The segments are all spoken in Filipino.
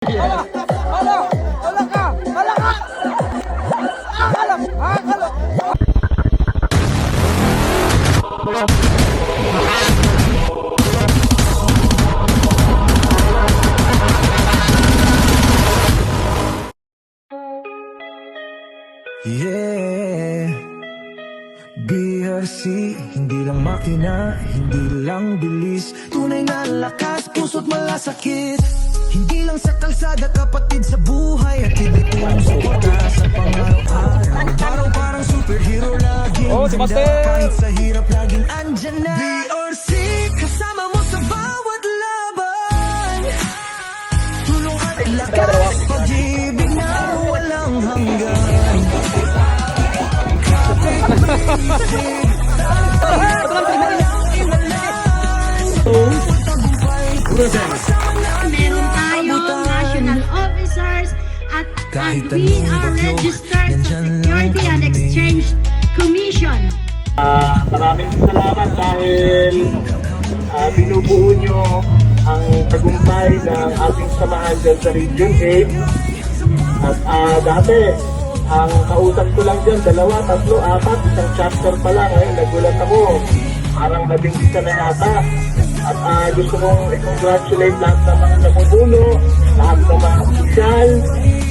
Hala! Hala! Hala ka! Hala ka! Hala! Hala! Yeah, BRC, hindi lang makina, hindi lang bilis. Tunay na lakas, puso't malasakit. Hindi lang sa kalsada, kapatid sa buhay. At hindi tulong suporta sa pang-araw-araw. Araw parang superhero, laging Oh, si handa. Master! Kahit sa hirap, laging andyan na. BRC, kasama mo sa bawat laban. Tulong at lakas, pag-ibig na walang hanggan. Meron tayong national officers at Kahit we anong are bagyo, registered sa nandyan lang Security and kami. Exchange Commission. Maraming salamat dahil binubuo nyo ang tagumpay ng ating samahan dyan sa Region 8. At dati, ang kausap ko lang dyan, 2, 3, 4, isang chapter pa lang. Ngayon, nagulat ako. Parang 11 na yata. At gusto kong i-congratulate lahat ng mga namumuno, lahat ng mga opisyal,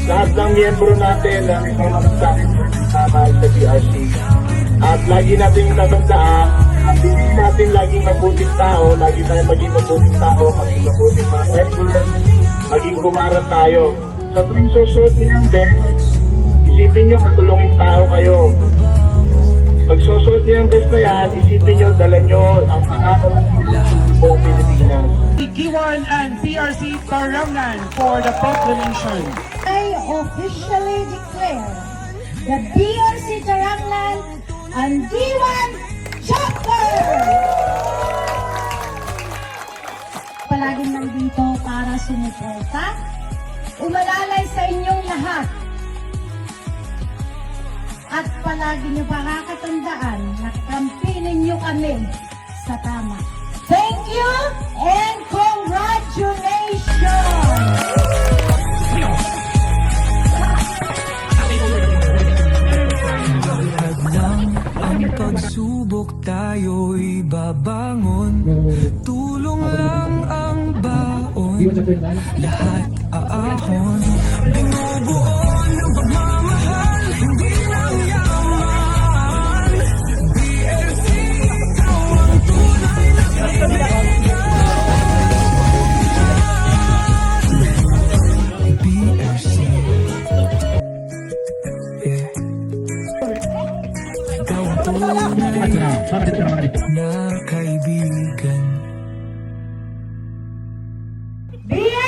lahat ng miyembro natin na ipamamag sa akin sa BRC. At lagi natin tatandaan, hindi natin laging mabuting tao, lagi tayo maging mabuting tao, maging mabuting mga effort, maging gumaran tayo. Sa tuwing susunod nilang din, isipin nyo, matulungin tao kayo. Pag susunod nilang best na yan, isipin nyo, dala nyo ang pangalan ng buong Pilipinas. Kiwan and PRC Karamnan for the proclamation. I officially declare the BRC Tarangnan and D1 Chapter! Palaging nandito para sumuporta, umalalay sa inyong lahat. At palagi niyo pakakatandaan na kampinin niyo kami sa tama. Thank you and congratulations! Lahat ng ang pagsubok tayo'y babangon. Tulong lang ang baon, lahat aahon. Binubuo ng pagmamahal, hindi lang yaman. BRC, ikaw ang tunay na kaibigan. BRC, yeah. Ikaw ang tunay na kaibigan. BRC